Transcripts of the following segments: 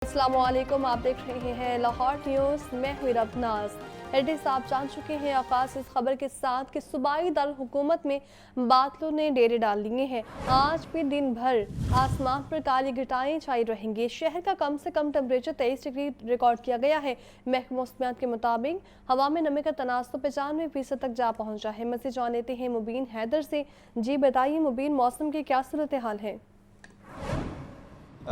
अस्सलामुअलैकुम, आप देख रहे हैं लाहौर न्यूज़। मैं हूँ रबनाज। हेडलाइंस आप जान चुके हैं। आगाज़ इस खबर के साथ कि सूबाई दारुल हुकूमत में बादलों ने डेरे डाल लिए हैं। आज भी दिन भर आसमान पर काली घटाएं छाई रहेंगी। शहर का कम से कम टेम्परेचर 23 डिग्री रिकॉर्ड किया गया है। महकमा मौसमियात के मुताबिक हवा में नमी का तनासुब 95% तक जा पहुँचा है। मज़ीद जान लेते हैं मुबीन हैदर से। जी बताइए मुबीन, मौसम की क्या सूरत हाल है?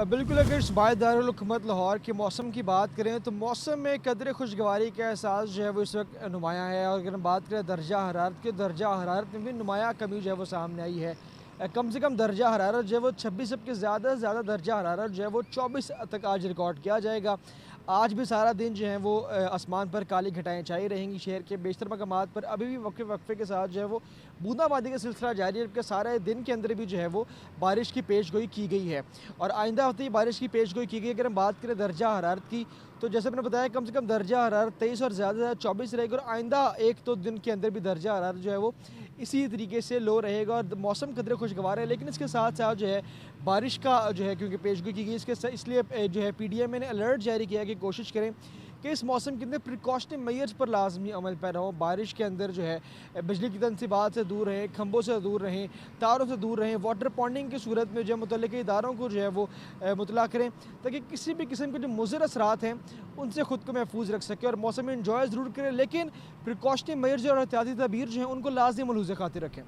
बिल्कुल, अगर सूबाई दारुल हुकूमत लाहौर के मौसम की बात करें तो मौसम में कदर खुशगवारी का एहसास जो है वो इस वक्त नुमायाँ है। और अगर हम बात करें दर्जा हरारत की, दर्जा हरारत में भी नुमायाँ कमी जो है वो सामने आई है। कम से कम दर्जा हरारत जो है वो 26 के ज़्यादा से ज़्यादा दर्जा हरारत जो है वो 24 तक आज रिकॉर्ड किया जाएगा। आज भी सारा दिन जो है वो आसमान पर काली घटाएं छाई रहेंगी। शहर के बेशतर मकामात पर अभी भी वक्फे के साथ जो है वो बूंदाबांदी का सिलसिला जारी है, जबकि सारे दिन के अंदर भी जो है वो बारिश की पेशगोई की गई है और आइंदा हफ्ते ही बारिश की पेशगोई की गई। अगर हम बात करें दर्जा हरारत की तो जैसे मैंने बताया कम से कम दर्जा हरारत 23 और ज़्यादा से ज़्यादा 24 रहेगा और आइंदा एक दो दिन के अंदर भी दर्जा हरारत जो है वो इसी तरीके से लो रहेगा और मौसम कदर खुशगवार है। लेकिन इसके साथ साथ जो है बारिश का जो है क्योंकि पेशगोई की गई इसलिए जो है PDM ने अलर्ट जारी किया कि कोशिश करें कि इस मौसम के अंदर प्रिकॉशनरी मेजर्स पर लाजमी अमल पैरा हो। बारिश के अंदर जो है बिजली की तनसीबात से दूर रहें, खंभों से दूर रहें, तारों से दूर रहें। वाटर पॉन्डिंग की सूरत में जो है मुतल्लिक़ इदारों को जो है वो मुतला करें ताकि किसी भी किस्म के जो मुज़र असरात हैं उनसे ख़ुद को महफूज रख सकें और मौसम में इंजॉय ज़रूर करें, लेकिन प्रिकॉशनरी मेजर्स और एहतियाती तदबीर जो हैं उनको लाज़मी मलहूज़ खातिर रखें।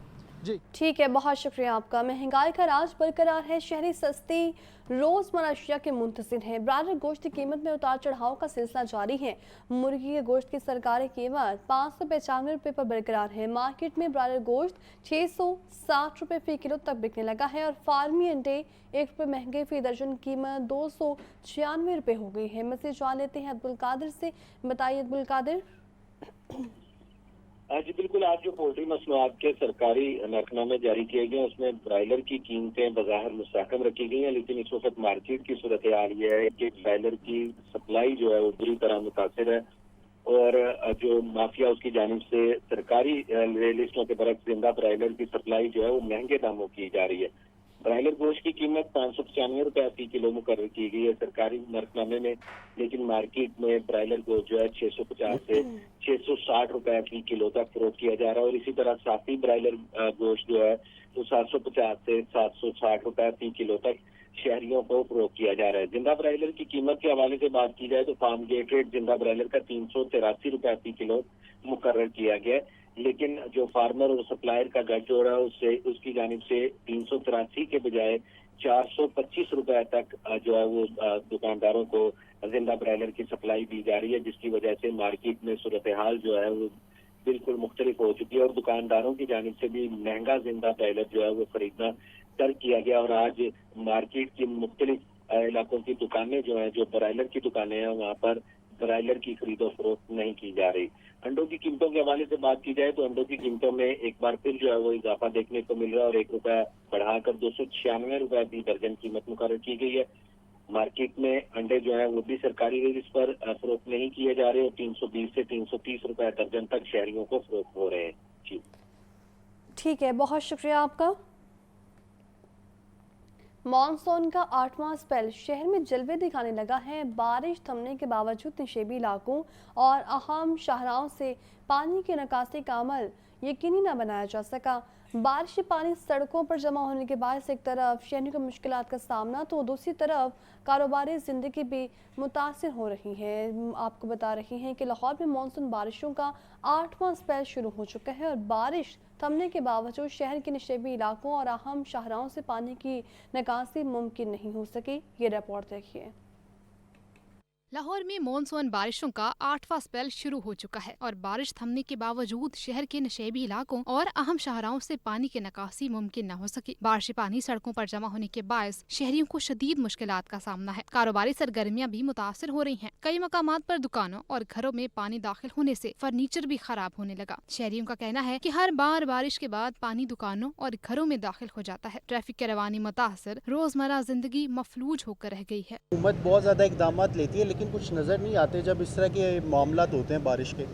जी ठीक है, बहुत शुक्रिया आपका। महंगाई का राज बरकरार है। शहरी सस्ती रोज़मर्रा अशिया के मुंतज़िर हैं। ब्रायलर गोश्त की कीमत में उतार चढ़ाव का सिलसिला जारी है। मुर्गी के गोश्त की सरकारी कीमत 595 रुपये पर बरकरार है। मार्केट में ब्रायलर गोश्त 660 रुपये फ़ी किलो तक बिकने लगा है और फार्मी अंडे 1 रुपये महंगे फ़ी दर्जन कीमत 296 रुपये हो गई है। मज़ीद जान लेते हैं अब्दुल कादिर से। बताइए अब्दुल कादिर। जी बिल्कुल, आज जो पोल्ट्री मसनूआत के सरकारी नरखनामे जारी किए गए उसमें ब्रायलर की कीमतें बज़ाहिर मुस्तहकम रखी गई हैं, लेकिन इस वक्त मार्केट की सूरत हाल ये है कि ब्रायलर की सप्लाई जो है वो बुरी तरह मुतासिर है और जो माफिया उसकी जानिब से सरकारी लिस्टों के बरक्स जिंदा ब्रायलर की सप्लाई जो है वो महंगे दामों की जा रही है। ब्रायलर गोश्त की कीमत 595 रुपये फ़ी किलो मुकर्रर की गई है सरकारी नरखनामे में, लेकिन मार्केट में ब्रायलर गोश्त जो है 650 से 660 रुपये फ़ी किलो तक फरोख्त किया जा रहा है और इसी तरह साफी ब्रायलर गोश्त जो है वो 750 से 760 रुपये फ़ी किलो तक शहरियों को फरोख्त किया जा रहा है। जिंदा ब्रायलर की कीमत के हवाले से बात की जाए तो फार्म गेट रेट जिंदा ब्रायलर का 383 रुपये फ़ी किलो मुकर्रर किया गया है, लेकिन जो फार्मर और सप्लायर का गठजोड़ है उससे उसकी जानिब से 383 के बजाय 425 रुपए तक जो है वो दुकानदारों को जिंदा ब्रायलर की सप्लाई दी जा रही है, जिसकी वजह से मार्केट में सूरत हाल जो है वो बिल्कुल मुख्तलिफ हो चुकी है और दुकानदारों की जानिब से भी महंगा जिंदा ब्रायलर जो है वो खरीदना तर्क किया गया और आज मार्केट की मुख्तलिफ इलाकों की दुकानें जो है जो ब्रायलर की दुकानें हैं वहाँ पर ब्रायलर की खरीदो फरोख्त नहीं की जा रही। अंडों की कीमतों के हवाले से बात की जाए तो अंडों की कीमतों में एक बार फिर जो है वो इजाफा देखने को मिल रहा है और 1 रुपया बढ़ाकर 296 रुपये फ़ी दर्जन कीमत मुकर्रर की गई है। मार्केट में अंडे जो है वो भी सरकारी रेट्स पर फरोख्त नहीं किए जा रहे और 320 से 330 रुपये दर्जन तक शहरियों को फरोख्त हो रहे हैं। जी ठीक है, बहुत शुक्रिया आपका। मॉनसून का 8वां स्पेल शहर में जलवे दिखाने लगा है। बारिश थमने के बावजूद निशेबी इलाकों और अहम शाहराहों से पानी की निकासी का अमल यकीनी न बनाया जा सका। बारिश से पानी सड़कों पर जमा होने के बाद एक तरफ शहरियों को मुश्किलात का सामना तो दूसरी तरफ कारोबारी ज़िंदगी भी मुतासिर हो रही है। आपको बता रही हैं कि लाहौर में मानसून बारिशों का 8वां स्पेल शुरू हो चुका है और बारिश थमने के बावजूद शहर के निशेबी इलाकों और अहम शाहराहों से पानी की निकासी मुमकिन नहीं हो सकी। ये रिपोर्ट देखिए। लाहौर में मानसून बारिशों का 8वां स्पेल शुरू हो चुका है और बारिश थमने के बावजूद शहर के नशेबी इलाकों और अहम शाहराहों से पानी की निकासी मुमकिन न हो सकी। बारिशी पानी सड़कों पर जमा होने के बायस शहरियों को शदीद मुश्किलात का सामना है। कारोबारी सरगर्मियां भी मुतासिर हो रही हैं। कई मकामात पर दुकानों और घरों में पानी दाखिल होने से फर्नीचर भी खराब होने लगा। शहरियों का कहना है कि हर बार बारिश के बाद पानी दुकानों और घरों में दाखिल हो जाता है। ट्रैफिक की रवानी मुतासर, रोजमर्रा जिंदगी मफलूज होकर रह गई है। हुकूमत बहुत ज़्यादा इकदाम लेती है लेकिन कुछ नज़र नहीं आते। जब इस तरह के मामला होते हैं बारिश के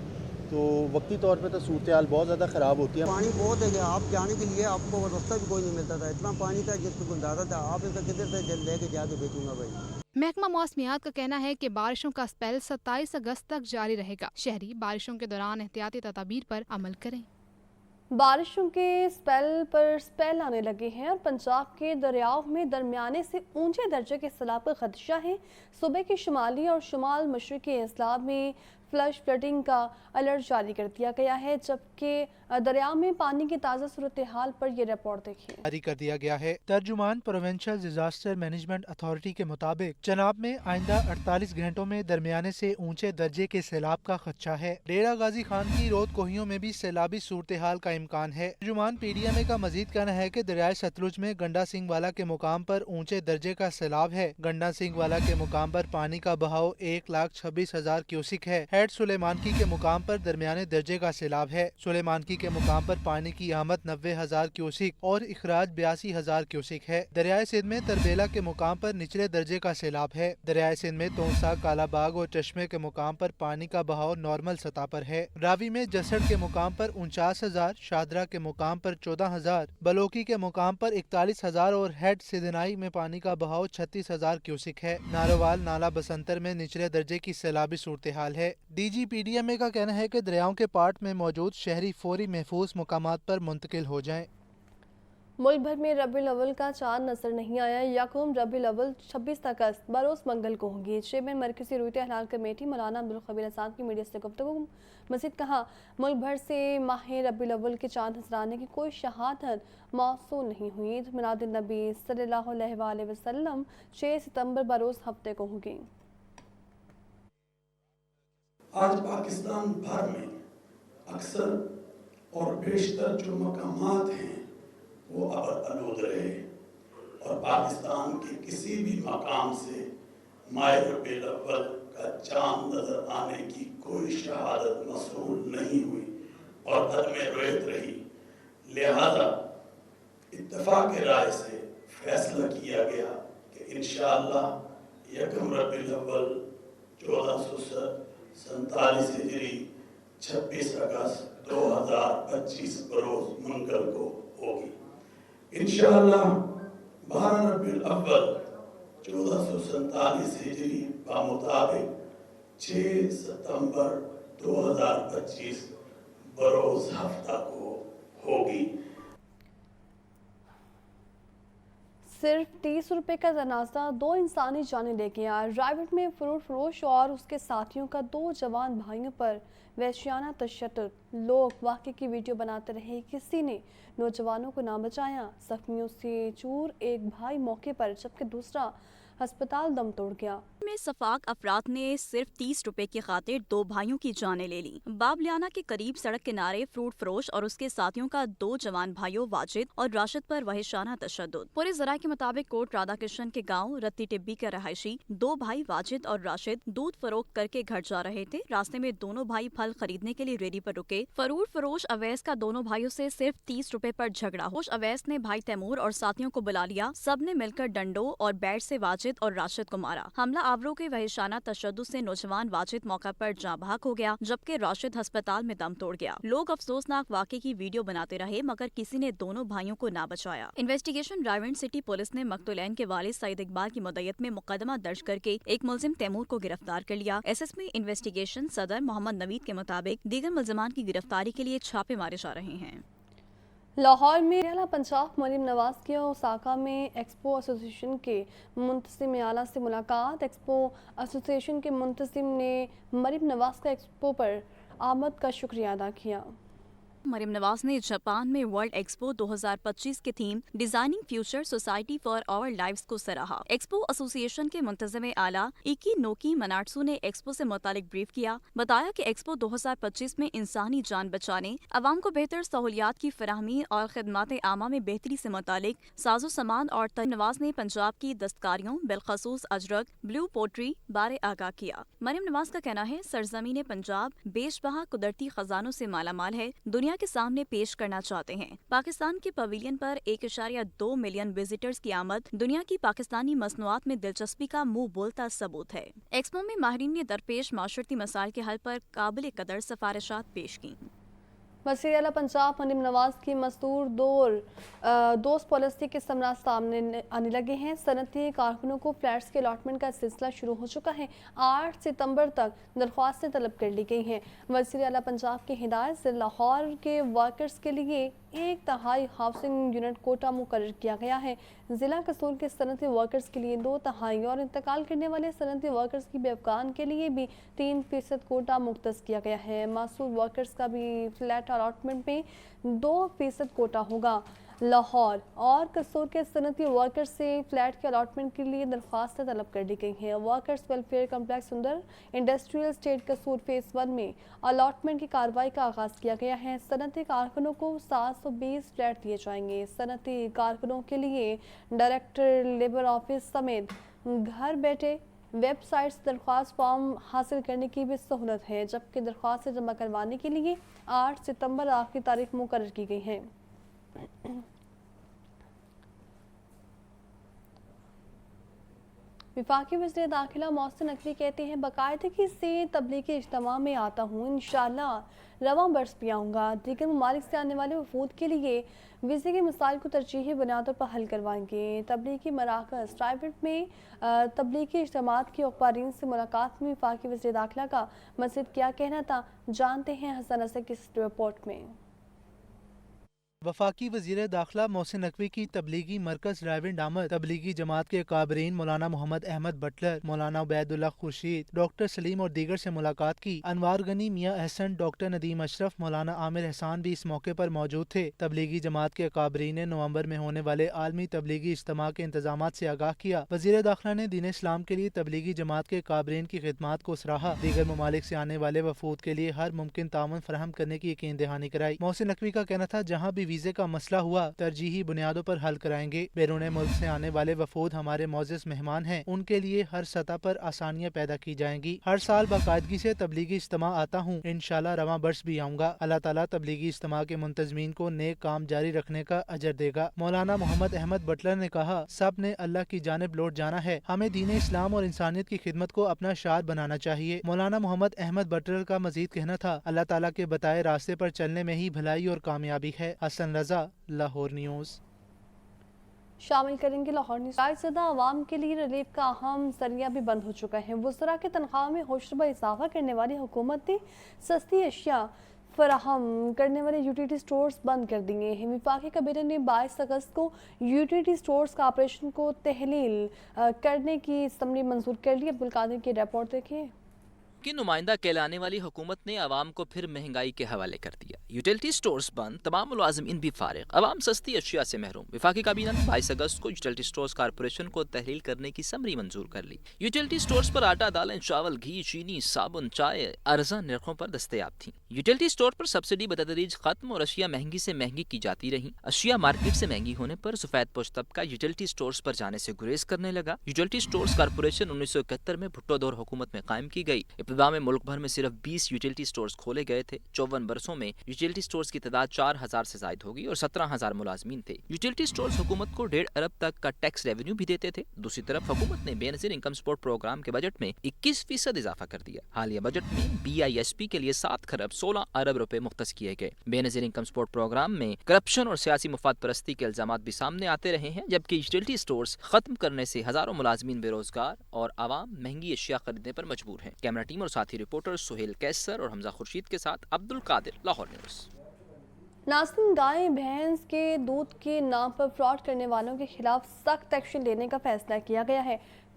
तो वक्ती तौर पे तो सूरत हाल बहुत ज़्यादा ख़राब होती है। पानी बहुत है कि आप जाने के लिए आपको रास्ता भी कोई नहीं मिलता था, इतना पानी था जिसको गुंदारा था। आप इसका किधर से जल लेके जाके बेचूंगा भाई। महकमा मौसमियात का कहना है कि बारिशों का स्पेल 27 अगस्त तक जारी रहेगा। शहरी बारिशों के दौरान एहतियाती तदाबीर पर अमल करें। बारिशों के स्पेल पर स्पेल आने लगे हैं और पंजाब के दरियाओं में दरमियाने से ऊंचे दर्जे के सैलाब का खदशा है। सुबह के शुमाली और शुमाल मशरकी अजला में फ्लश फ्लडिंग का अलर्ट जारी कर दिया गया है, जबकि दरिया में पानी की ताज़ा सूरत हाल पर यह रिपोर्ट देखिए। जारी कर दिया गया है। तर्जुमान प्रोविंशियल डिजास्टर मैनेजमेंट अथॉरिटी के मुताबिक चनाब में आइंदा 48 घंटों में दरमियाने से ऊंचे दर्जे के सैलाब का खदशा है। डेरा गाजी खान की रोद कोहियों में भी सैलाबी सूरत हाल का इम्कान है। तर्जुमान PDMA का मजीद कहना है कि दरियाए सतलुज में गंडा सिंह वाला के मुकाम पर ऊंचे दर्जे का सैलाब है। गंडा सिंह वाला के मुकाम पर पानी का बहाव 1,26,000 क्यूसिक है। हेड सुलेमानकी के मुकाम पर दरमियाने दर्जे का सैलाब है। सुलेमानकी के मुकाम पर पानी की आमद 90,000 क्यूसिक और इखराज 82,000 क्यूसिक है। दरियाए सिंध में तरबेला के मुकाम पर निचले दर्जे का सैलाब है। दरियाए सिंध में तोंसा, कालाबाग और चश्मे के मुकाम पर पानी का बहाव नॉर्मल सतह पर है। रावी में जसड़ के मुकाम पर 49,000, शादरा के मुकाम पर 14,000, बलोकी के मुकाम पर 41,000 और हेड सिदनाई में पानी का बहाव 36,000 क्यूसिक है। नारोवाल, नाला बसंतर में निचले दर्जे की सैलाबी सूरत हाल है। DG PDMA का कहना है कि दरियाओं के पार्ट में मौजूद शहरी फौरी महफूज मुकामात पर मुंतकिल हो जाएं। मुल्क भर में रबीउल अव्वल का चांद नजर नहीं आया। यकम रबीउल अव्वल 26 अगस्त बरोज मंगल को होगी। चेयरमैन मरकजी रूयत हलाल कमेटी मौलाना अब्दुल खबीर आजाद की मीडिया से गुफ्तगू। मजीद कहा, मुल्क भर से माह रबीउल अव्वल के चांद नजर आने की कोई शहादत मौसूल नहीं हुई। मिलादुन नबी सल्लल्लाहु अलैहि वसल्लम 6 सितंबर बरोज हफ्ते को होगी। आज पाकिस्तान भर में अक्सर और बेशतर जो मकामात हैं वो आलूद रहे और पाकिस्तान के किसी भी मकाम से माह रबीउल अव्वल का चांद नजर आने की कोई शहादत मसूल नहीं हुई और अदम रुयत रही। लिहाजा इत्तफाक राय से फैसला किया गया कि इंशाअल्लाह यकम रबीउल अव्वल 1447 हिजरी 26 अगस्त 2025 बरोज मंगल को होगी। इंशाअल्लाह 12 रबीउल अव्वल 1447 हिजरी का मुताबिक 6 सितंबर 2025 बरोज हफ्ता को होगी। सिर्फ 30 रुपए का जनाजा 2 इंसानी जाने ले गया। रायगढ़ में फ्रूट फरोश और उसके साथियों का 2 जवान भाइयों पर वहशियाना तशद्दुद। लोग वाक़े की वीडियो बनाते रहे, किसी ने नौजवानों को ना बचाया। जख्मियों से चूर एक भाई मौके पर जबकि दूसरा अस्पताल दम तोड़ गया। में सफाक अफराद ने सिर्फ 30 रुपए की खातिर 2 भाइयों की जानें ले ली। बाबलियाना के करीब सड़क किनारे फ्रूट फरोश और उसके साथियों का 2 जवान भाइयों वाजिद और राशिद पर वहशाना तशद्दुद। पूरे जराये के मुताबिक कोट राधा कृष्ण के गांव रत्ती टिब्बी के रहायशी 2 भाई वाजिद और राशिद दूध फरोख्त करके घर जा रहे थे। रास्ते में दोनों भाई फल खरीदने के लिए रेडी पर रुके। फ्रूट फरोश अवैस का दोनों भाइयों से सिर्फ 30 रुपए पर झगड़ा हो। अवैस ने भाई तैमूर और साथियों को बुला लिया। सब ने मिलकर डंडों और बैट से वाजिद और राशिद को मारा। हमला आवरों के वहशाना तशद्दुद से नौजवान वाजिद मौका पर जाँ बहक हो गया, जबकि राशिद अस्पताल में दम तोड़ गया। लोग अफसोसनाक वाक़े की वीडियो बनाते रहे मगर किसी ने दोनों भाइयों को ना बचाया। इन्वेस्टिगेशन रायगढ़ सिटी पुलिस ने मकतूलैन के वालिद सईद इकबाल की मुद्दत में मुकदमा दर्ज करके एक मुलजिम तैमूर को गिरफ्तार कर लिया। SSP इन्वेस्टिगेशन सदर मोहम्मद नवीद के मुताबिक दीगर मुलजमान की गिरफ्तारी के लिए छापे मारे जा रहे हैं। लाहौर में आला पंजाब मरीम नवाज की ओसाका में एक्सपो एसोसिएशन के मुंतजिम आला से मुलाकात। एक्सपो एसोसिएशन के मुंतजिम ने मरीम नवाज का एक्सपो पर आमद का शुक्रिया अदा किया। मरीम नवाज ने जापान में वर्ल्ड एक्सपो 2025 के theme designing future society for our lives को सराहा। एक्सपो एसोसिएशन के मुंतजिम आला इकी नोकी मनाट्सू ने एक्सपो से मुतालिक ब्रीफ किया। बताया कि एक्सपो 2025 में इंसानी जान बचाने, अवाम को बेहतर सहूलियात की फराहमी और खिदमात आमा में बेहतरी से मुतालिक साजो सामान और नवाज ने पंजाब की दस्तकारियों बिलखसूस अजरक ब्लू पोट्री बारे आगाह किया। मरीम नवाज का कहना है सरजमीन पंजाब बेशबहा कुदरती खजानों से मालामाल है, दुनिया के सामने पेश करना चाहते हैं। पाकिस्तान के पवेलियन पर 1.2 मिलियन विजिटर्स की आमद दुनिया की पाकिस्तानी मसनूआत में दिलचस्पी का मुंह बोलता सबूत है। एक्सपो में माहिरीन ने दरपेश माशरती मसाइल के हल पर काबिल कदर सिफारिशात पेश की। वज़ीर आला पंजाब मरीम नवाज की मस्तूर दोस्त पॉलिसी के समरात सामने आने लगे हैं। सनती कारकुनों को फ्लैट्स के अलॉटमेंट का सिलसिला शुरू हो चुका है। 8 सितंबर तक दरख्वास्तें तलब कर ली गई हैं। वज़ीर आला पंजाब की हिदायत से लाहौर के वर्कर्स के लिए 1/3 हाउसिंग यूनिट कोटा मुकर्रर किया गया है। ज़िला कसूर के सनती वर्कर्स के लिए 2/3 और इंतकाल करने वाले सनती वर्कर्स की बेवकान के लिए भी 3% कोटा मुख्तस किया गया है। मासूर वर्कर्स का भी फ्लैट अलॉटमेंट में 2% कोटा होगा। लाहौर और कसूर के सनती वर्कर्स से फ्लैट के अलॉटमेंट के लिए दरख्वास्तें तलब कर दी गई हैं। वर्कर्स वेलफेयर कम्प्लेक्स सुंदर इंडस्ट्रियल स्टेट कसूर फेज़ 1 में अलॉटमेंट की कार्रवाई का आगाज़ किया गया है। सनती कारकुनों को 720 फ्लैट दिए जाएंगे। सनती कारकुनों के लिए डायरेक्टर लेबर ऑफिस समेत घर बैठे वेबसाइट से दरख्वास्त फॉर्म हासिल करने की भी सहूलत है, जबकि दरख्वास्त जमा करवाने के लिए 8 सितंबर आखिरी तारीख मुकर्रर की गई है। वफाकी वज़ीर दाखिला मोहसिन नकवी कहते हैं, बाकायदगी से तबलीगी इज्तिमा में आता हूँ, इंशाअल्लाह रवां बरस भी आऊँगा। दीगर ममालिक से आने वाले वफूद के लिए वीज़े के मसाइल को तरजीही बुनियादों पर हल करवाएंगे। तबलीगी मराकज़ प्राइवेट में तबलीगी इज्तिमात की अखबारीन से मुलाकात में वफाकी वज़ीर दाखिला का मज़ीद क्या कहना था, जानते हैं हसन असद की इस रिपोर्ट में। वफाकी वज़ीर दाखिला मोहसिन नकवी की तबलीगी मरकज़ रायविंड आमद तबलीगी जमात के काबरीन मौलाना मोहम्मद अहमद बटलर, मौलाना उबैदुल्लाह खुर्शीद, डॉक्टर सलीम और दीगर से मुलाकात की। अनवार गनी, मियाँ अहसन, डॉक्टर नदीम अशरफ, मौलाना आमिर एहसान भी इस मौके पर मौजूद थे। तबलीगी जमात के काबरीन ने नवंबर में होने वाले आलमी तबलीगी इज्तिमा के इंतजामात से आगाह किया। वज़ीर दाखिला ने दीन इस्लाम के लिए तबलीगी जमात के काबरीन की खिदमात को सराहा। दीगर ममालिक से आने वाले वफूद के लिए हर मुमकिन ताउन फराहम करने की यकीन दहानी कराई। मोहसिन नकवी का कहना था, जहाँ भी वीज़े का मसला हुआ तरजीही बुनियादों पर हल कराएंगे। बैरून मुल्क से आने वाले वफूद हमारे मोअज़्ज़ज़ मेहमान हैं, उनके लिए हर सतह पर आसानियाँ पैदा की जाएंगी। हर साल बाकायदगी से तबलीगी इज्तिमा आता हूँ, इंशाअल्लाह रवां बरस भी आऊँगा। अल्लाह ताला तबलीगी इज्तिमा के मुंतज़मीन को नेक काम जारी रखने का अजर देगा। मौलाना मोहम्मद अहमद बटलर ने कहा, सब ने अल्लाह की जानिब लौट जाना है, हमें दीन इस्लाम और इंसानियत की खिदमत को अपना शार बनाना चाहिए। मौलाना मोहम्मद अहमद बटलर का मजीद कहना था, अल्लाह ताला के बताए रास्ते पर चलने में ही भलाई और कामयाबी है। हसन रजा, लाहौर न्यूज़। शामिल करेंगे लाहौर न्यूज़। रायज़दा आवाम के लिए रिलीफ का अहम जरिया भी बंद हो चुका है। वज़रा की तनख्वाह में होशरुबा इजाफा करने वाली हुकूमत ने सस्ती अशिया फराहम करने वाले यूटिलिटी स्टोर्स बंद कर दिए हैं। वफाकी कैबिनेट ने 22 अगस्त को यूटिलिटी स्टोर्स का ऑपरेशन को तहलील करने की समरी मंजूर कर ली। अब्दुल कादिर की रिपोर्ट देखिए। की नुमाइंदा कहलाने वाली हुकूमत ने आवाम को फिर महंगाई के हवाले कर दिया। यूटिलिटी स्टोर्स बंद, तमाम मुलाजिमीन भी फारिग, आवाम सस्ती अशिया से महरूम। वफाकी काबीना ने 22 अगस्त को यूटिलिटी स्टोर्स कारपोरेशन को तहलील करने की समरी मंजूर कर ली। यूटिलिटी स्टोर्स पर आटा, दालें, चावल, घी, चीनी, साबुन, चाय अर्जा नरखों पर दस्तयाब थी। यूटिलिटी स्टोर पर सब्सिडी बतदरीज खत्म और अशिया महंगी से महंगी की जाती रही। अशिया मार्केट से महंगी होने पर सफेद पोश तबका यूटिलिटी स्टोर्स पर जाने से गुरेज करने लगा। यूटिलिटी स्टोर्स कारपोरेशन 1971 में भुट्टो दौर हुकूमत में कायम की गई। इब्तिदा में मुल्क भर में सिर्फ 20 यूटिलिटी स्टोर्स खोले गए थे। 54 बरसों में यूटिलिटी स्टोर्स की तादाद 4000 से जायद होगी और 17000 मुलाजमीन थे। यूटिलिटी स्टोर्स हुकूमत को 1.5 अरब तक का टैक्स रेवेन्यू भी देते थे। दूसरी तरफ हुकूमत ने बेनजीर इनकम सपोर्ट प्रोग्राम के बजट में 21% इजाफा कर दिया। हालिया बजट में BISP के लिए 7 खरब 16 अरब रुपए मुख्तस किए गए। बेनजीर इनकम सपोर्ट प्रोग्राम में करप्शन और सियासी मुफाद परस्ती के इल्जामात भी सामने आते रहे हैं, जबकि यूटिलिटी स्टोर्स खत्म करने से हजारों मुलाजमीन बेरोजगार और आवाम महंगी अशिया खरीदने पर मजबूर हैं। कैमरा टीम और साथी रिपोर्टर सुहेल कैसर और हमजा खुर्शीद के साथ अब्दुल कादिर, लाहौर न्यूज़। नाज़रीन, गाय भैंस के दूध के नाम पर फ्रॉड करने वालों के खिलाफ सख्त एक्शन लेने का फैसला किया गया है।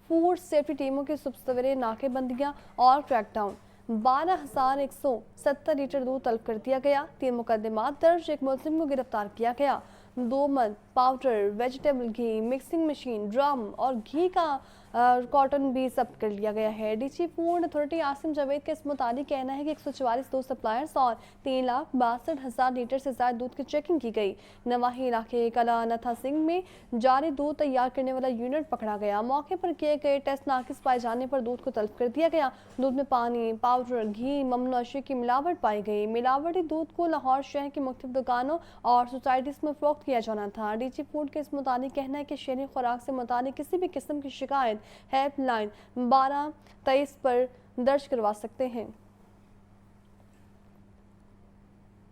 फूड सेफ्टी टीमों की सुबह सवेरे नाकेबंदियां और क्रैकडाउन। 12,170 लीटर दूध तलब कर दिया गया। 3 मुकदमात दर्ज, एक मुलजिम को गिरफ्तार किया गया। 2 मद, पाउडर, वेजिटेबल घी, मिक्सिंग मशीन, ड्रम और घी का कॉटन भी जब्त कर लिया गया है। DG food authority Asim Javed का इस मुताबिक कहना है कि 144 दूध सप्लायर्स और 3,62,000 लीटर से ज्यादा दूध की चेकिंग की गई। नवाही इलाके कला नथा सिंह में जारी दूध तैयार करने वाला यूनिट पकड़ा गया। मौके पर किए गए टेस्ट नाकिस पाए जाने पर दूध को तलब कर दिया गया। दूध में पानी, पाउडर, घी, ममनूआ अशिया की मिलावट पाई गई। मिलावटी दूध को लाहौर शहर की मुख्तलिफ दुकानों और सोसाइटीज में फरोख्त किया जाना था। डीजी फूड के इस मुताबिक कहना है कि शहरी खुराक से मुतालिक किसी भी किस्म की शिकायत हेल्पलाइन 1223 पर दर्ज करवा सकते हैं।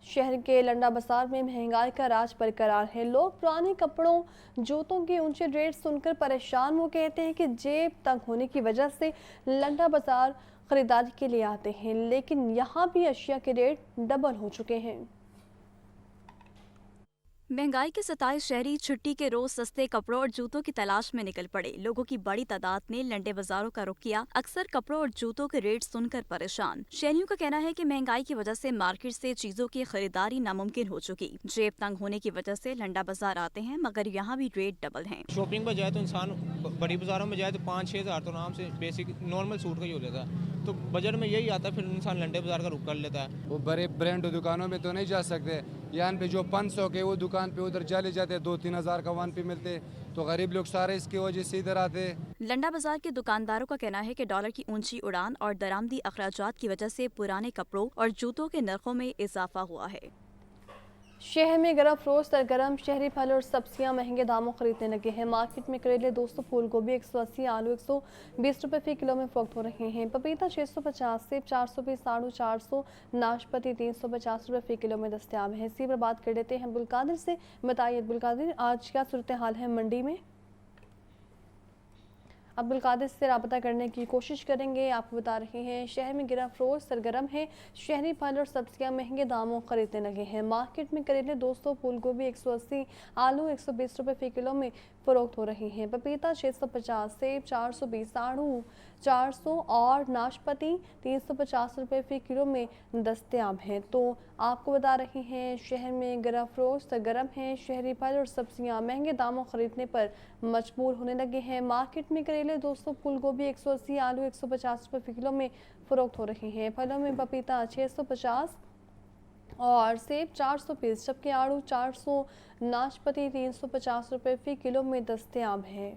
شہر کے لنڈا بازار میں مہنگائی کا راج برقرار ہے. لوگ پرانے کپڑوں جوتوں کے اونچے ریٹ سن کر پریشان. وہ کہتے ہیں کہ جیب تنگ ہونے کی وجہ سے لنڈا بازار خریداری کے لیے آتے ہیں, لیکن یہاں بھی اشیاء کے ریٹ ڈبل ہو چکے ہیں. مہنگائی کے ستائے شہری چھٹی کے روز سستے کپڑوں اور جوتوں کی تلاش میں نکل پڑے. لوگوں کی بڑی تعداد نے لنڈے بازاروں کا رخ کیا. اکثر کپڑوں اور جوتوں کے ریٹ سن کر پریشان. شہریوں کا کہنا ہے کہ مہنگائی کی وجہ سے مارکیٹ سے چیزوں کی خریداری ناممکن ہو چکی. جیب تنگ ہونے کی وجہ سے لنڈا بازار آتے ہیں, مگر یہاں بھی ریٹ ڈبل ہیں. شاپنگ پر جائے تو انسان بڑی بازاروں میں جائے تو 5-6 ہزار تو آرام سے بیسک نارمل سوٹ کا ہی ہو جاتا ہے. تو بجٹ میں یہی آتا ہے, پھر انسان لنڈے بازار کا رخ کر لیتا ہے. وہ بڑے برانڈ دکانوں میں تو نہیں جا سکتے. یہاں پہ جو 500 کے وہ دکان پہ ادھر چلے جاتے, 2-3 ہزار کا وہاں پہ ملتے, تو غریب لوگ سارے اس کی وجہ سے ادھر آتے. لنڈا بازار کے دکانداروں کا کہنا ہے کہ ڈالر کی اونچی اڑان اور درآمدی اخراجات کی وجہ سے پرانے کپڑوں اور جوتوں کے نرخوں میں اضافہ ہوا ہے. شہر میں گرم فروش سرگرم. شہری پھل اور سبزیاں مہنگے داموں خریدنے لگے ہیں. مارکیٹ میں کریلے 200, پھول گوبھی 180, آلو 120 روپے فی کلو میں فروخت ہو رہے ہیں. پپیتا 650, سیب 420, آڑو 400, ناشپتی 350 روپے فی کلو میں دستیاب ہے. اسی پر بات کر لیتے ہیں عبدالقادر سے. بتائیے عبدالقادر, آج کیا صورتحال ہے منڈی میں؟ عبدالقادر سے رابطہ کرنے کی کوشش کریں گے. آپ بتا رہے ہیں شہر میں گرم فروش سرگرم ہے. شہری پھل اور سبزیاں مہنگے داموں خریدنے لگے ہیں. مارکیٹ میں کریلے 200, پھول گوبھی 180, آلو 120 روپے فی کلو میں فروخت ہو رہی ہیں. پپیتا 650, سیب 420, آڑو 400 اور ناشپتی 350 روپے فی کلو میں دستیاب ہیں. تو آپ کو بتا رہے ہیں شہر میں گرم فروش سرگرم ہے. شہری پھل اور سبزیاں مہنگے داموں خریدنے پر مجبور ہونے لگے ہیں. مارکیٹ میں کریلے 200, پھول گوبھی 180, آلو 150 روپے فی کلو میں فروخت ہو رہے ہیں. پھلوں میں پپیتا 650 اور سیب 420, جبکہ آڑو 400, ناشپتی 350 روپے فی کلو میں دستیاب ہے.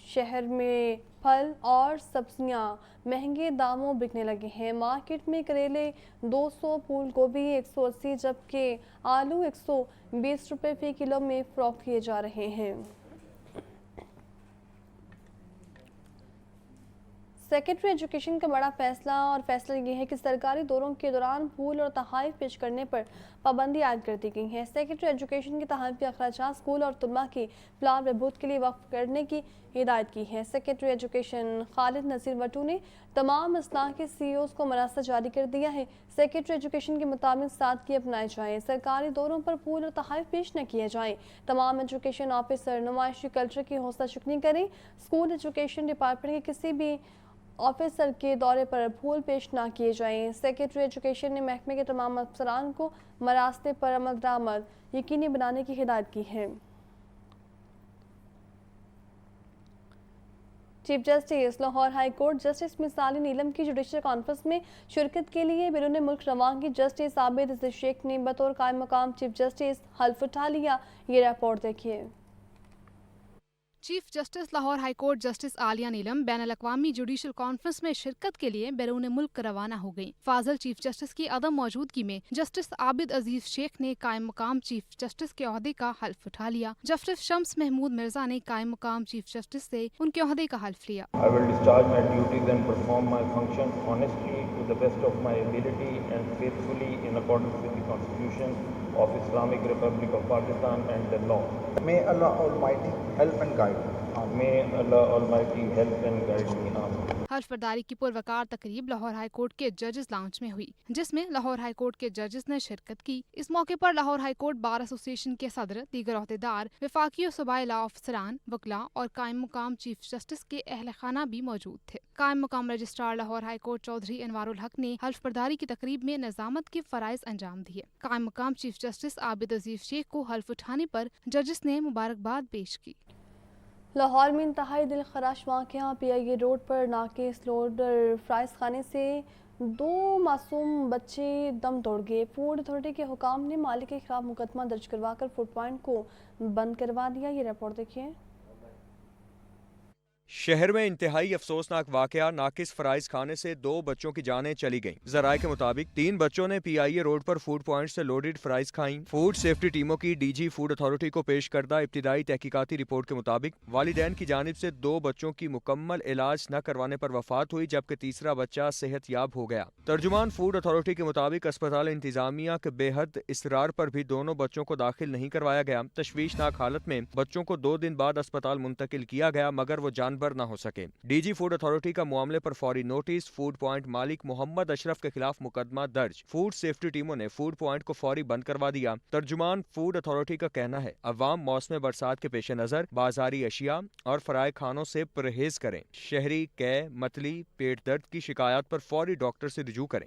شہر میں پھل اور سبزیاں مہنگے داموں بکنے لگے ہیں. مارکیٹ میں کریلے 200, پھول گوبھی 180, جبکہ آلو 120 روپے فی کلو میں فروخت کیے جا رہے ہیں. سیکرٹری ایجوکیشن کا بڑا فیصلہ, اور فیصلہ یہ ہے کہ سرکاری دوروں کے دوران پھول اور تحائف پیش کرنے پر پابندی عائد کر دی گئی ہے. سیکرٹری ایجوکیشن کے تحائفی اخراجات اسکول اور طلباء کی فلاح بہبود کے لیے وقف کرنے کی ہدایت کی ہے. سیکرٹری ایجوکیشن خالد نذیر وٹو نے تمام اضلاع کے سی اوز کو مراسلہ جاری کر دیا ہے. سیکرٹری ایجوکیشن کے مطابق سادگی اپنائے جائیں. سرکاری دوروں پر پھول اور تحائف پیش نہ کیے جائیں. تمام ایجوکیشن آفیسر نمائشی کلچر کی حوصلہ شکنی کریں. اسکول ایجوکیشن ڈپارٹمنٹ کے کسی بھی آفیسر کے دورے پر پھول پیش نہ کیے جائیں. سیکرٹری ایجوکیشن نے محکمے کے تمام افسران کو مراسلے پر عمل درآمد یقینی بنانے کی ہدایت کی ہے. Chief justice Lahore high court justice مثالی نیلم کی جوڈیشل کانفرنس میں شرکت کے لیے بیرون ملک روانگی جسٹس عابد عزیز شیخ نے بطور قائم مقام چیف جسٹس حلف اٹھا لیا. یہ رپورٹ دیکھیے. Chief justice Lahore high court justice Aliya Neelam بین الاقوامی جوڈیشل کانفرنس میں شرکت کے لیے بیرون ملک روانہ ہو گئیں. فاضل چیف جسٹس کی عدم موجودگی میں جسٹس عابد عزیز شیخ نے قائم مقام چیف جسٹس کے عہدے کا حلف اٹھا لیا. جسٹس شمس محمود مرزا نے قائم مقام چیف جسٹس سے ان کے عہدے کا حلف لیا. I will discharge my duties and perform my functions honestly to the best of my ability and faithfully in accordance with the Constitution of Islamic Republic of Pakistan and the law. May Allah Almighty help and guide me. May Allah Almighty help and guide me. Amen. حلف برداری کی پروقار تقریب Lahore high court کے ججز lounge میں ہوئی, جس میں لاہور ہائی کورٹ کے ججز نے شرکت کی. اس موقع پر لاہور ہائی کورٹ بار ایسوسی ایشن کے صدر, دیگر عہدیدار, وفاقی و صوبائی لا افسران, وکلاء اور قائم مقام چیف جسٹس کے اہل خانہ بھی موجود تھے. قائم مقام registrar Lahore high court Chaudhry Anwar ul Haq نے حلف برداری کی تقریب میں نظامت کے فرائض انجام دیے. قائم مقام چیف جسٹس عابد عزیز شیخ کو حلف اٹھانے پر ججز نے مبارکباد پیش کی. لاہور میں انتہائی دل خراش واقعہ. پی آئی اے روڈ پر ناقص لوڈر فرائض خانے سے 2 معصوم بچے دم توڑ گئے. فوڈ اتھارٹی کے حکام نے مالک کے خلاف مقدمہ درج کروا کر فوڈ پوائنٹ کو بند کروا دیا. یہ رپورٹ دیکھیے. شہر میں انتہائی افسوسناک واقعہ، ناقص فرائض کھانے سے 2 بچوں کی جانیں چلی گئیں۔ ذرائع کے مطابق 3 بچوں نے پی آئی اے روڈ پر فوڈ پوائنٹ سے لوڈڈ فرائض کھائیں۔ فوڈ سیفٹی ٹیموں کی ڈی جی فوڈ اتھارٹی کو پیش کردہ ابتدائی تحقیقاتی رپورٹ کے مطابق والدین کی جانب سے 2 بچوں کی مکمل علاج نہ کروانے پر وفات ہوئی، جبکہ تیسرا بچہ صحت یاب ہو گیا۔ ترجمان فوڈ اتھارٹی کے مطابق اسپتال انتظامیہ کے بے حد اصرار پر بھی دونوں بچوں کو داخل نہیں کروایا گیا۔ تشویشناک حالت میں بچوں کو 2 دن بعد اسپتال منتقل کیا گیا، مگر وہ جانبر نہ ہو سکے۔ ڈی جی فوڈ اتھارٹی کا معاملے پر فوری نوٹس، فوڈ پوائنٹ مالک محمد اشرف کے خلاف مقدمہ درج۔ فوڈ سیفٹی ٹیموں نے فوڈ پوائنٹ کو فوری بند کروا دیا۔ ترجمان فوڈ اتھارٹی کا کہنا ہے، عوام موسم برسات کے پیش نظر بازاری اشیاء اور فرائے کھانوں سے پرہیز کریں۔ شہری قے، متلی، پیٹ درد کی شکایات پر فوری ڈاکٹر سے رجوع کریں۔